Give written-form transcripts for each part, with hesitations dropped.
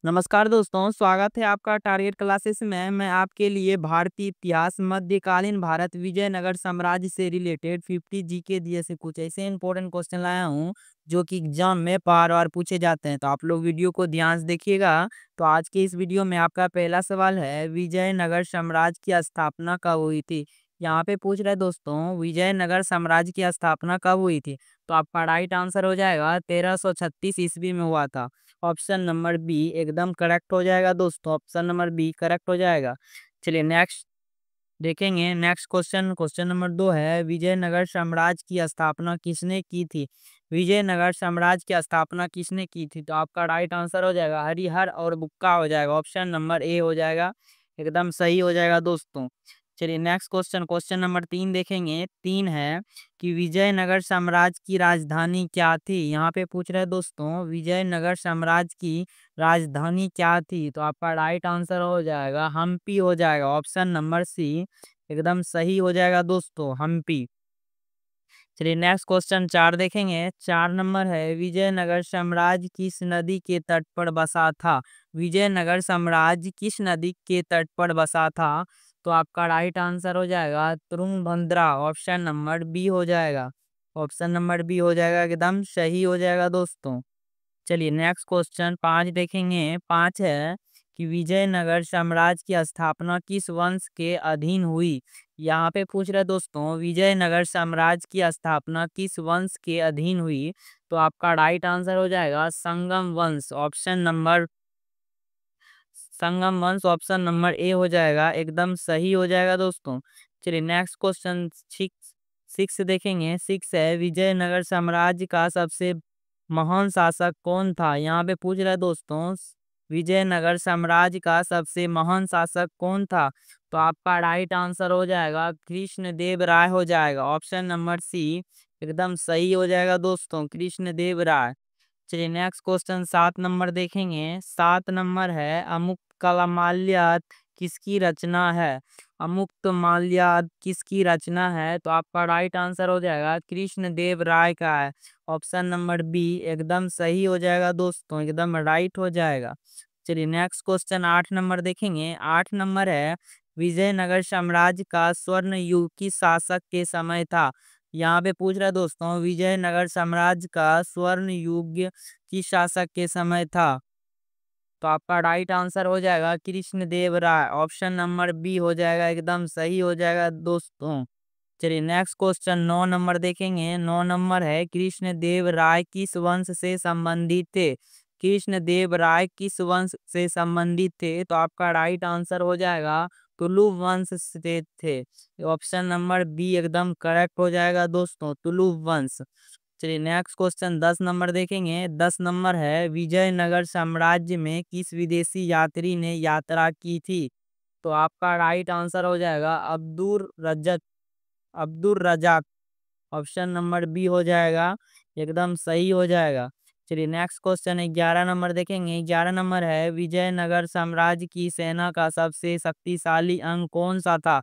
नमस्कार दोस्तों, स्वागत है आपका टारगेट क्लासेस में। मैं आपके लिए भारतीय इतिहास, मध्यकालीन भारत, विजयनगर साम्राज्य से रिलेटेड 50 जीके जैसे कुछ ऐसे इंपॉर्टेंट क्वेश्चन लाया हूँ जो कि एग्जाम में बार बार पूछे जाते हैं। तो आप लोग वीडियो को ध्यान से देखिएगा। तो आज के इस वीडियो में आपका पहला सवाल है, विजयनगर साम्राज्य की स्थापना कब हुई थी। यहाँ पे पूछ रहे हैं दोस्तों, विजयनगर साम्राज्य की स्थापना कब हुई थी। तो आपका राइट आंसर हो जाएगा 1336 ईस्वी में हुआ था। ऑप्शन नंबर बी एकदम करेक्ट हो जाएगा दोस्तों। ऑप्शन नंबर बी करेक्ट हो जाएगा। चलिए नेक्स्ट देखेंगे। नेक्स्ट क्वेश्चन, क्वेश्चन नंबर 2 है, विजयनगर साम्राज्य की स्थापना किसने की थी। विजयनगर साम्राज्य की स्थापना किसने की थी। तो आपका राइट आंसर हो जाएगा हरिहर और बुक्का हो जाएगा। ऑप्शन नंबर ए हो जाएगा, एकदम सही हो जाएगा दोस्तों। चलिए नेक्स्ट क्वेश्चन, क्वेश्चन नंबर 3 देखेंगे। 3 है कि विजयनगर साम्राज्य की राजधानी क्या थी। यहाँ पे पूछ रहे हैं दोस्तों, विजयनगर साम्राज्य की राजधानी क्या थी। तो आपका राइट आंसर हो जाएगा हम्पी हो जाएगा। ऑप्शन नंबर सी एकदम सही हो जाएगा दोस्तों, हम्पी। चलिए नेक्स्ट क्वेश्चन 4 देखेंगे। 4 नंबर है, विजयनगर साम्राज्य किस नदी के तट पर बसा था। विजयनगर साम्राज्य किस नदी के तट पर बसा था। तो आपका राइट आंसर हो जाएगा तुंगभद्रा। ऑप्शन नंबर बी हो जाएगा। ऑप्शन नंबर बी हो जाएगा, एकदम सही हो जाएगा दोस्तों। चलिए नेक्स्ट क्वेश्चन 5 देखेंगे। 5 है कि विजयनगर साम्राज्य की स्थापना किस वंश के अधीन हुई। यहाँ पे पूछ रहे दोस्तों, विजयनगर साम्राज्य की स्थापना किस वंश के अधीन हुई। तो आपका राइट आंसर हो जाएगा संगम वंश। ऑप्शन नंबर संगम वंश, ऑप्शन नंबर ए हो जाएगा, एकदम सही हो जाएगा दोस्तों। चलिए नेक्स्ट क्वेश्चन 6 देखेंगे। 6 है, विजयनगर साम्राज्य का सबसे महान शासक कौन था। यहाँ पे पूछ रहा है दोस्तों, विजयनगर साम्राज्य का सबसे महान शासक कौन था। तो आपका राइट आंसर हो जाएगा कृष्णदेव राय हो जाएगा। ऑप्शन नंबर सी एकदम सही हो जाएगा दोस्तों, कृष्णदेव राय। चलिए नेक्स्ट क्वेश्चन 7 नंबर देखेंगे। 7 नंबर है, अमुक्त माल्यात किसकी रचना है। अमुक्त माल्यात किसकी रचना है। तो आपका राइट आंसर हो जाएगा कृष्णदेव राय का है। ऑप्शन नंबर बी एकदम सही हो जाएगा दोस्तों, एकदम राइट हो जाएगा। चलिए नेक्स्ट क्वेश्चन 8 नंबर देखेंगे। 8 नंबर है, विजयनगर साम्राज्य का स्वर्ण युग किस शासक के समय था। यहाँ पे पूछ रहा है दोस्तों, विजयनगर साम्राज्य का स्वर्ण युग किस शासक के समय था। तो आपका राइट आंसर हो जाएगा कृष्णदेव राय। ऑप्शन नंबर बी हो जाएगा, एकदम सही हो जाएगा दोस्तों। चलिए नेक्स्ट क्वेश्चन 9 नंबर देखेंगे। 9 नंबर है, कृष्णदेव राय किस वंश से संबंधित थे। कृष्णदेव राय किस वंश से संबंधित थे। तो आपका राइट आंसर हो जाएगा तुलु वंश से थे। ऑप्शन नंबर बी एकदम करेक्ट हो जाएगा दोस्तों, तुलु वंश। चलिए नेक्स्ट क्वेश्चन 10 नंबर देखेंगे। 10 नंबर है, विजयनगर साम्राज्य में किस विदेशी यात्री ने यात्रा की थी। तो आपका राइट आंसर हो जाएगा Abdul Razzaq. Option number B हो जाएगा, एकदम सही हो जाएगा। चलिए नेक्स्ट क्वेश्चन 11 नंबर देखेंगे। 11 नंबर है, विजयनगर साम्राज्य की सेना का सबसे शक्तिशाली अंग कौन सा था।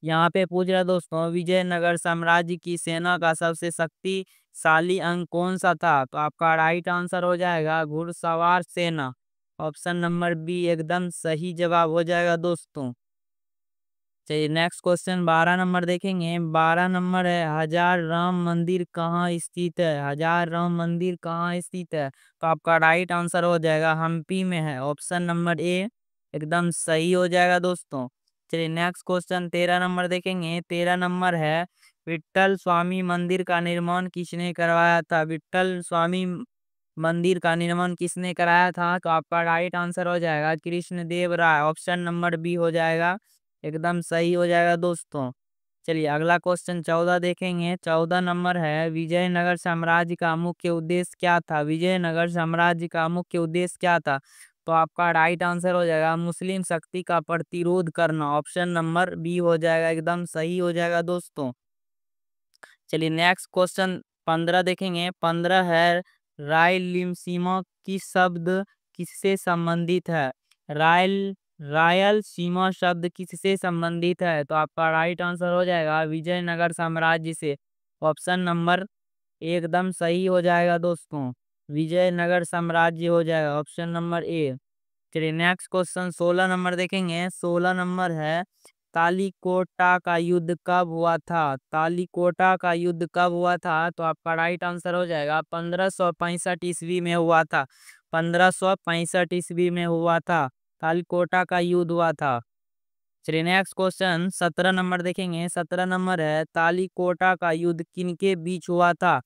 यहाँ पे पूछ रहा है दोस्तों, विजयनगर साम्राज्य की सेना का सबसे शक्तिशाली अंग कौन सा था। तो आपका राइट आंसर हो जाएगा घुड़सवार सेना। ऑप्शन नंबर बी एकदम सही जवाब हो जाएगा दोस्तों। चलिए नेक्स्ट क्वेश्चन 12 नंबर देखेंगे। 12 नंबर है, हजार राम मंदिर कहाँ स्थित है। हजार राम मंदिर कहाँ स्थित है। तो आपका राइट आंसर हो जाएगा हम्पी में है। ऑप्शन नंबर ए एकदम सही हो जाएगा दोस्तों। चलिए नेक्स्ट क्वेश्चन 13 नंबर देखेंगे। 13 नंबर है, विट्ठल स्वामी मंदिर का निर्माण किसने करवाया था। विट्ठल स्वामी मंदिर का निर्माण किसने कराया था। तो आपका राइट आंसर हो जाएगा कृष्णदेव राय। ऑप्शन नंबर बी हो जाएगा, एकदम सही हो जाएगा दोस्तों। चलिए अगला क्वेश्चन 14 देखेंगे। 14 नंबर है, विजयनगर साम्राज्य का मुख्य उद्देश्य क्या था। विजयनगर साम्राज्य का मुख्य उद्देश्य क्या था। तो आपका राइट आंसर हो जाएगा मुस्लिम शक्ति का प्रतिरोध करना। ऑप्शन नंबर बी हो जाएगा, एकदम सही हो जाएगा दोस्तों। चलिए नेक्स्ट क्वेश्चन 15 देखेंगे। 15 है, रायलसीमा की शब्द किससे संबंधित है। रायल रायल सीमा शब्द किससे संबंधित है। तो आपका राइट आंसर हो जाएगा विजयनगर साम्राज्य से। ऑप्शन नंबर एकदम सही हो जाएगा दोस्तों, विजयनगर साम्राज्य हो जाएगा। ऑप्शन नंबर ए। चलिए नेक्स्ट क्वेश्चन 16 नंबर देखेंगे। 16 नंबर है तालीकोटा का युद्ध कब हुआ था? तालीकोटा का युद्ध कब हुआ था? तो आपका राइट आंसर हो जाएगा 1565 ईस्वी में हुआ था। 1565 ईस्वी में हुआ था, तालीकोटा का युद्ध हुआ था। चलिए नेक्स्ट क्वेश्चन 17 नंबर देखेंगे। 17 नंबर है तालीकोटा का युद्ध किनके बीच हुआ था?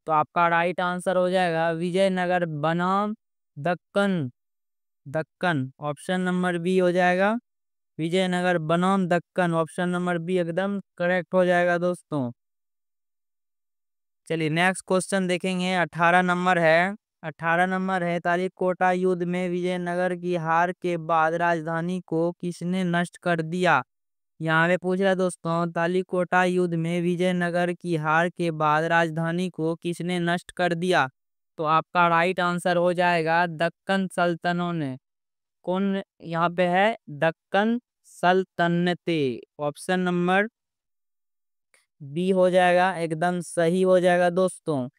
तो आपका राइट आंसर हो जाएगा विजयनगर बनाम Deccan. Deccan option number B हो जाएगा। विजयनगर बनाम दक्कन ऑप्शन नंबर बी एकदम करेक्ट हो जाएगा दोस्तों। चलिए नेक्स्ट क्वेश्चन देखेंगे। 18 नंबर है। 18 नंबर है तालीकोटा युद्ध में विजयनगर की हार के बाद राजधानी को किसने नष्ट कर दिया? यहाँ पे पूछ रहा है दोस्तों, तालीकोटा युद्ध में विजयनगर की हार के बाद राजधानी को किसने नष्ट कर दिया? तो आपका राइट आंसर हो जाएगा दक्कन सल्तनों ने। कौन यहाँ पे है? दक्कन सल्तनते ऑप्शन नंबर बी हो जाएगा, एकदम सही हो जाएगा दोस्तों।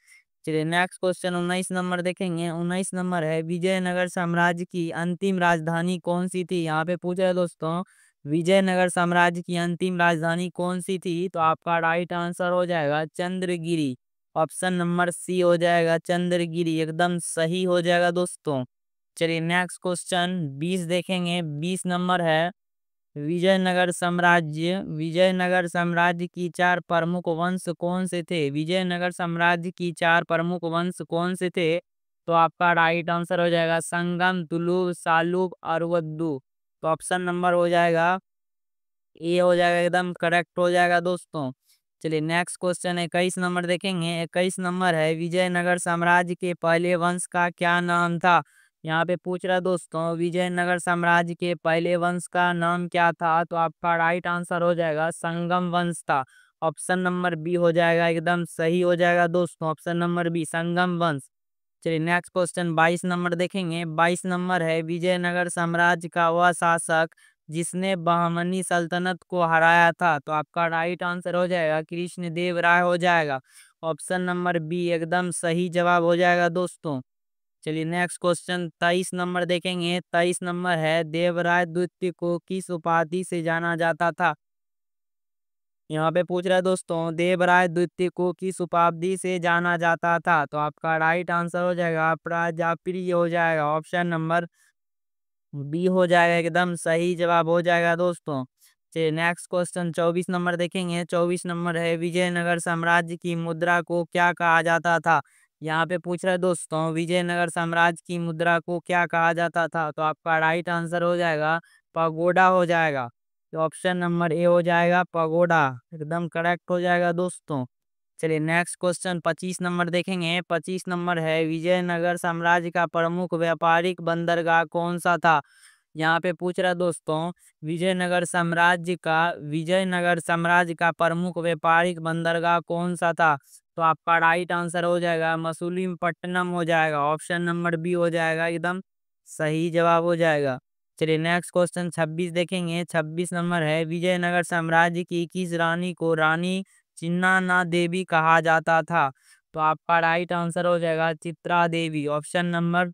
चलिए नेक्स्ट क्वेश्चन 19 नंबर देखेंगे। 19 नंबर है विजयनगर साम्राज्य की अंतिम राजधानी कौन सी थी? यहाँ पे पूछा है दोस्तों, विजयनगर साम्राज्य की अंतिम राजधानी कौन सी थी? तो आपका राइट आंसर हो जाएगा चंद्रगिरी ऑप्शन नंबर सी हो जाएगा, चंद्रगिरी एकदम सही हो जाएगा दोस्तों। चलिए नेक्स्ट क्वेश्चन 20 देखेंगे। 20 नंबर है विजयनगर साम्राज्य की चार प्रमुख वंश कौन से थे? विजयनगर साम्राज्य की चार प्रमुख वंश कौन से थे? तो आपका राइट आंसर हो जाएगा संगम, तुलुव, सालुब और वद्दू। तो ऑप्शन नंबर हो जाएगा ए हो जाएगा, एकदम करेक्ट हो जाएगा दोस्तों। चलिए नेक्स्ट क्वेश्चन 21 नंबर देखेंगे। 21 नंबर है विजयनगर साम्राज्य के पहले वंश का क्या नाम था? यहाँ पे पूछ रहा है दोस्तों, विजयनगर साम्राज्य के पहले वंश का नाम क्या था? तो आपका राइट आंसर हो जाएगा संगम वंश था। ऑप्शन नंबर बी हो जाएगा, एकदम सही हो जाएगा दोस्तों, ऑप्शन नंबर बी संगम वंश। चलिए नेक्स्ट क्वेश्चन 22 नंबर देखेंगे। 22 नंबर है विजयनगर साम्राज्य का वह शासक जिसने बहमनी सल्तनत को हराया था? तो आपका राइट आंसर हो जाएगा कृष्णदेव राय हो जाएगा, ऑप्शन नंबर बी एकदम सही जवाब हो जाएगा दोस्तों। चलिए नेक्स्ट क्वेश्चन 23 नंबर देखेंगे। 23 नंबर है देवराय द्वितीय को किस उपाधि से जाना जाता था? यहाँ पे पूछ रहा है दोस्तों, देवराय द्वितीय को किस उपाधि से जाना जाता था? तो आपका राइट आंसर हो जाएगा प्रजाप्रिय हो जाएगा, ऑप्शन नंबर बी हो जाएगा, एकदम सही जवाब हो जाएगा दोस्तों। चलिए नेक्स्ट क्वेश्चन 24 नंबर देखेंगे। 24 नंबर है विजयनगर साम्राज्य की मुद्रा को क्या कहा जाता था? यहाँ पे पूछ रहा है दोस्तों, विजयनगर साम्राज्य की मुद्रा को क्या कहा जाता था? तो आपका राइट आंसर हो जाएगा पगोडा हो जाएगा। तो ऑप्शन नंबर ए हो जाएगा पगोडा, एकदम करेक्ट हो जाएगा दोस्तों। चलिए नेक्स्ट क्वेश्चन 25 नंबर देखेंगे। 25 नंबर है विजयनगर साम्राज्य का प्रमुख व्यापारिक बंदरगाह कौन सा था? यहाँ पे पूछ रहा है दोस्तों, विजयनगर साम्राज्य का प्रमुख व्यापारिक बंदरगाह कौन सा था? तो आपका राइट आंसर हो जाएगा मसूलीपट्टनम हो जाएगा, ऑप्शन नंबर बी हो जाएगा, एकदम सही जवाब हो जाएगा। चलिए नेक्स्ट क्वेश्चन 26 देखेंगे। 26 नंबर है विजयनगर साम्राज्य की किस रानी को रानी चिन्नाना देवी कहा जाता था? तो आपका राइट आंसर हो जाएगा चित्रा देवी, ऑप्शन नंबर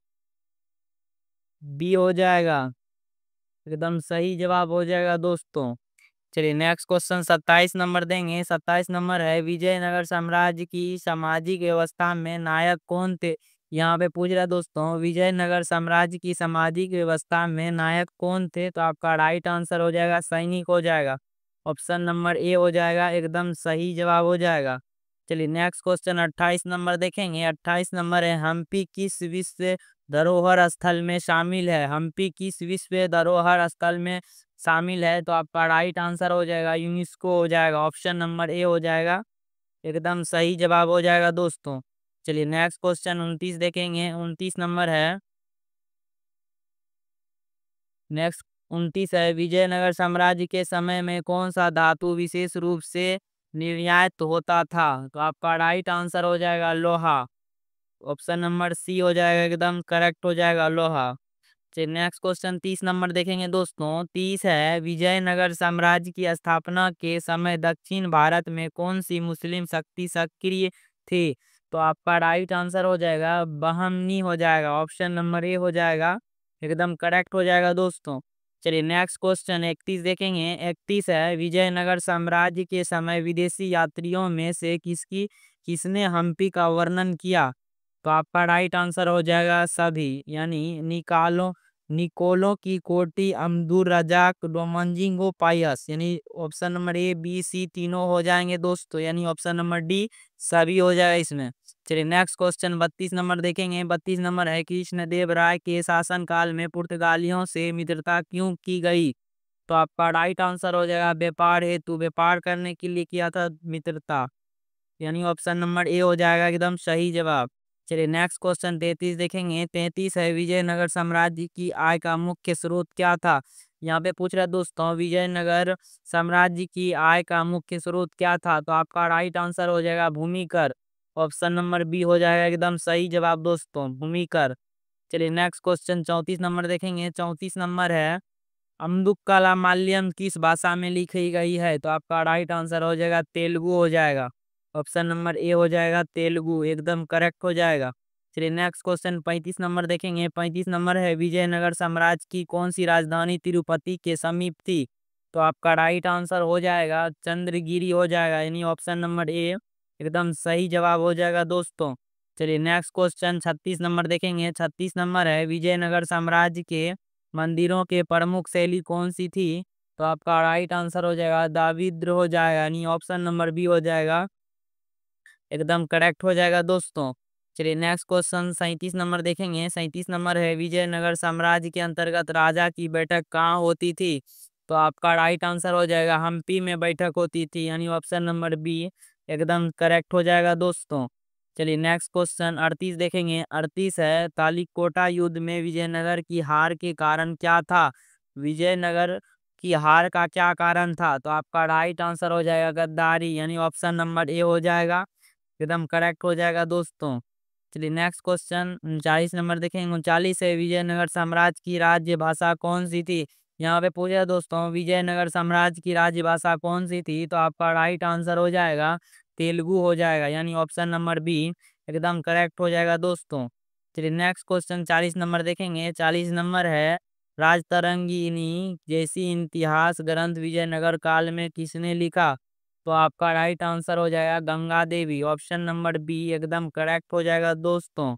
बी हो जाएगा, एकदम सही जवाब हो जाएगा दोस्तों। चलिए नेक्स्ट क्वेश्चन 27 नंबर देंगे। 27 नंबर है विजयनगर साम्राज्य की सामाजिक व्यवस्था में नायक कौन थे? यहाँ पे पूछ रहा है दोस्तों, विजयनगर साम्राज्य की सामाजिक व्यवस्था में नायक कौन थे? तो आपका राइट आंसर हो जाएगा सैनिक हो जाएगा, ऑप्शन नंबर ए हो जाएगा, एकदम सही जवाब हो जाएगा। चलिए नेक्स्ट क्वेश्चन 28 नंबर देखेंगे। 28 नंबर है हम्पी किस विश्व धरोहर स्थल में शामिल है? हम्पी किस विश्व धरोहर स्थल में शामिल है? तो आपका राइट आंसर हो जाएगा यूनेस्को हो जाएगा, ऑप्शन नंबर ए हो जाएगा, एकदम सही जवाब हो जाएगा दोस्तों। चलिए नेक्स्ट क्वेश्चन 29 देखेंगे। 29 नंबर है नेक्स्ट 29 है विजयनगर साम्राज्य के समय में कौन सा धातु विशेष रूप से निर्यात होता था? तो आपका राइट आंसर हो जाएगा लोहा, ऑप्शन नंबर सी हो जाएगा, एकदम करेक्ट हो जाएगा लोहा। चलिए नेक्स्ट क्वेश्चन 30 नंबर देखेंगे दोस्तों। 30 है विजयनगर साम्राज्य की स्थापना के समय दक्षिण भारत में कौन सी मुस्लिम शक्ति सक्रिय थी? तो आपका राइट आंसर हो जाएगा बहमनी हो जाएगा, ऑप्शन नंबर ए हो जाएगा, एकदम करेक्ट हो जाएगा दोस्तों। चलिए नेक्स्ट क्वेश्चन 31 देखेंगे। 31 है, विजयनगर साम्राज्य के समय विदेशी यात्रियों में से किसने हम्पी का वर्णन किया? तो आपका राइट आंसर हो जाएगा सभी, यानी निकोलो की कोटी, अब्दुल रजाक, डोमंजिगो पायस, यानी option number A B C तीनों हो जाएंगे दोस्तों, यानी ऑप्शन नंबर डी सभी हो जाएगा इसमें। चलिए नेक्स्ट क्वेश्चन 32 नंबर देखेंगे। 32 नंबर है, कृष्णदेव राय के शासनकाल में पुर्तगालियों से मित्रता क्यों की गई? तो आपका राइट आंसर हो जाएगा व्यापार हेतु, व्यापार करने के लिए किया था मित्रता, यानी ऑप्शन नंबर ए हो जाएगा एकदम सही जवाब। चलिए नेक्स्ट क्वेश्चन 33 देखेंगे। 33 है, विजयनगर साम्राज्य की आय का मुख्य स्रोत क्या था? यहाँ पे पूछ रहा है दोस्तों, विजयनगर साम्राज्य की आय का मुख्य स्रोत क्या था? तो आपका राइट आंसर हो जाएगा भूमि कर, ऑप्शन नंबर बी हो जाएगा एकदम सही जवाब दोस्तों, भूमि कर। चलिए नेक्स्ट क्वेश्चन 34 नंबर देखेंगे। 34 नंबर है, अम्बुक्कला माल्यम किस भाषा में लिखी गई है? तो आपका राइट आंसर हो जाएगा तेलुगु हो जाएगा, ऑप्शन नंबर ए हो जाएगा तेलुगु, एकदम करेक्ट हो जाएगा। चलिए नेक्स्ट क्वेश्चन 35 नंबर देखेंगे। 35 नंबर है, विजयनगर साम्राज्य की कौन सी राजधानी तिरुपति के समीप थी? तो आपका राइट आंसर हो जाएगा चंद्रगिरी हो जाएगा, यानी ऑप्शन नंबर ए एकदम सही जवाब हो जाएगा दोस्तों। चलिए नेक्स्ट क्वेश्चन 36 नंबर देखेंगे। 36 नंबर है, विजयनगर साम्राज्य के मंदिरों के प्रमुख शैली कौन सी थी? तो आपका राइट आंसर हो जाएगा दाविद्र हो जाएगा, यानी ऑप्शन नंबर बी हो जाएगा, एकदम करेक्ट हो जाएगा दोस्तों। चलिए नेक्स्ट क्वेश्चन 37 नंबर देखेंगे। 37 नंबर है, विजयनगर साम्राज्य के अंतर्गत राजा की बैठक कहाँ होती थी? तो आपका राइट आंसर हो जाएगा हम्पी में बैठक होती थी, यानी ऑप्शन नंबर बी एकदम करेक्ट हो जाएगा दोस्तों। चलिए नेक्स्ट क्वेश्चन 38 देखेंगे। 38 है, तालिकोटा युद्ध में विजयनगर की हार के कारण क्या था? विजयनगर की हार का क्या कारण था? तो आपका राइट आंसर हो जाएगा गद्दारी, यानी ऑप्शन नंबर ए हो जाएगा, एकदम करेक्ट हो जाएगा दोस्तों। चलिए नेक्स्ट क्वेश्चन 39 नंबर देखेंगे। 39 है, विजयनगर साम्राज्य की राज्य भाषा कौन सी थी? यहाँ पे पूछा दोस्तों, विजयनगर साम्राज्य की राज्य भाषा कौन सी थी? तो आपका राइट आंसर हो जाएगा तेलुगु हो जाएगा, यानी ऑप्शन नंबर बी एकदम करेक्ट हो जाएगा दोस्तों। चलिए नेक्स्ट क्वेश्चन 40 नंबर देखेंगे। 40 नंबर है, राजतरंगिणी जैसी इतिहास ग्रंथ विजयनगर काल में किसने लिखा? तो आपका राइट आंसर हो जाएगा Ganga Devi, option number B एकदम करेक्ट हो जाएगा दोस्तों।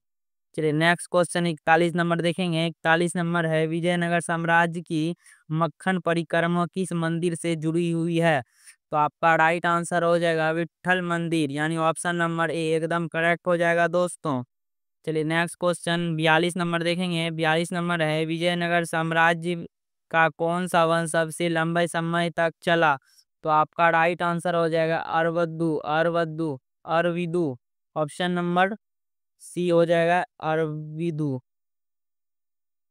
चलिए नेक्स्ट क्वेश्चन 41 नंबर देखेंगे। 41 नंबर है, विजयनगर साम्राज्य की मक्खन परिक्रमा किस मंदिर से जुड़ी हुई है? तो आपका राइट आंसर हो जाएगा विट्ठल मंदिर, यानी ऑप्शन नंबर ए एकदम करेक्ट हो जाएगा दोस्तों। चलिए नेक्स्ट क्वेश्चन 42 नंबर देखेंगे। 42 नंबर है, विजयनगर साम्राज्य का कौन सा वंश सबसे लंबे समय तक चला? तो आपका राइट आंसर हो जाएगा अरविदु, ऑप्शन नंबर सी हो जाएगा अरविदु,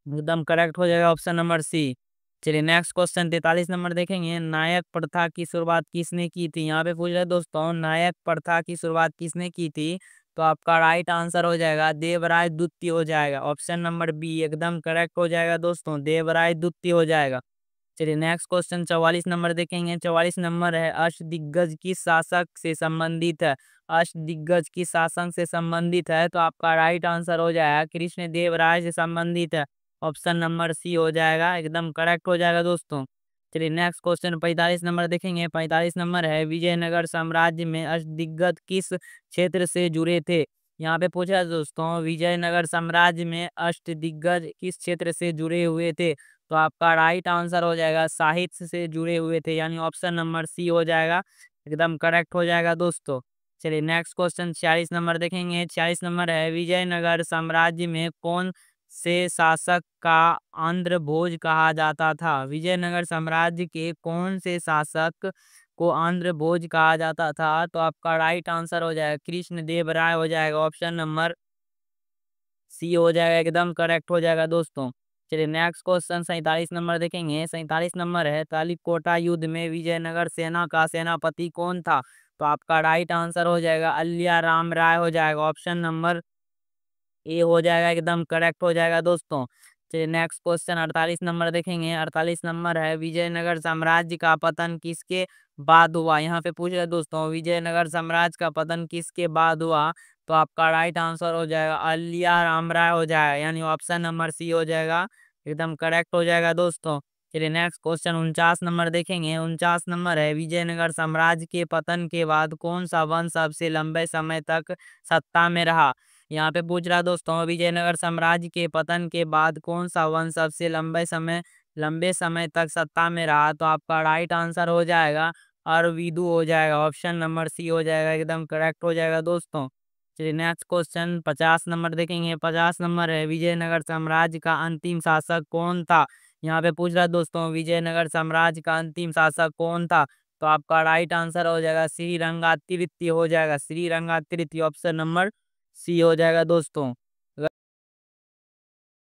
एकदम करेक्ट हो जाएगा ऑप्शन नंबर सी। चलिए नेक्स्ट क्वेश्चन 43 नंबर देखेंगे। नायक प्रथा की शुरुआत किसने की थी? यहाँ पे पूछ रहे दोस्तों, नायक प्रथा की शुरुआत किसने की थी? तो आपका राइट आंसर हो जाएगा देवराय द्वितीय हो जाएगा, ऑप्शन नंबर बी एकदम करेक्ट हो जाएगा दोस्तों, देवराय द्वितीय हो जाएगा। चलिए नेक्स्ट क्वेश्चन 44 नंबर देखेंगे। 44 नंबर है, अष्टदिग्गज किस शासक से संबंधित है? अष्टदिग्गज किस शासक से संबंधित है? तो आपका राइट आंसर हो जाएगा कृष्ण देव राय से संबंधित है, ऑप्शन नंबर सी हो जाएगा, एकदम करेक्ट हो जाएगा दोस्तों। चलिए नेक्स्ट क्वेश्चन 45 नंबर देखेंगे। 45 नंबर है, विजयनगर साम्राज्य में अष्टदिग्गज किस क्षेत्र से जुड़े थे? यहाँ पे पूछा है दोस्तों, विजयनगर साम्राज्य में अष्टदिग्गज किस क्षेत्र से जुड़े हुए थे? तो आपका राइट आंसर हो जाएगा साहित्य से जुड़े हुए थे, यानी ऑप्शन नंबर सी हो जाएगा, एकदम करेक्ट हो जाएगा दोस्तों। चलिए नेक्स्ट क्वेश्चन 46 नंबर देखेंगे। 46 नंबर है, विजयनगर साम्राज्य में कौन से शासक का आंध्र भोज कहा जाता था? विजयनगर साम्राज्य के कौन से शासक को आंध्र भोज कहा जाता था? तो आपका राइट आंसर हो जाएगा कृष्ण देव राय हो जाएगा, ऑप्शन नंबर सी हो जाएगा, एकदम करेक्ट हो जाएगा दोस्तों। चलिए नेक्स्ट क्वेश्चन 47 नंबर देखेंगे। 47 नंबर है, तालिकोटा युद्ध में विजयनगर सेना का सेनापति कौन था? तो आपका राइट आंसर हो जाएगा अल्लिया राम राय हो जाएगा, ऑप्शन नंबर ए हो जाएगा, एकदम करेक्ट हो जाएगा दोस्तों। चलिए नेक्स्ट क्वेश्चन 48 नंबर देखेंगे। 48 नंबर है, विजयनगर साम्राज्य का पतन किसके बाद हुआ? यहाँ पे पूछ रहे दोस्तों, विजयनगर साम्राज्य का पतन किसके बाद हुआ? तो आपका राइट आंसर हो जाएगा अल्लिया राम राय हो जाएगा, यानी ऑप्शन नंबर सी हो जाएगा, एकदम करेक्ट हो जाएगा दोस्तों। चलिए नेक्स्ट क्वेश्चन 49 नंबर देखेंगे। 49 नंबर है, विजयनगर साम्राज्य के पतन के बाद कौन सा वंश सबसे लंबे समय तक सत्ता में रहा। यहाँ पे पूछ रहा है दोस्तों, विजयनगर साम्राज्य के पतन के बाद कौन सा वंश सबसे लंबे समय तक सत्ता में रहा। तो आपका राइट आंसर हो जाएगा अरविदु हो जाएगा। ऑप्शन नंबर सी हो जाएगा, एकदम करेक्ट हो जाएगा दोस्तों। चलिए नेक्स्ट क्वेश्चन 50 नंबर देखेंगे। 50 नंबर है, विजयनगर साम्राज्य का अंतिम शासक कौन था। यहाँ पे पूछ रहा है दोस्तों, विजयनगर साम्राज्य का अंतिम शासक कौन था। तो आपका राइट आंसर हो जाएगा श्रीरंगातिरित्य हो जाएगा। श्रीरंगातिरित्य ऑप्शन नंबर सी हो जाएगा दोस्तों।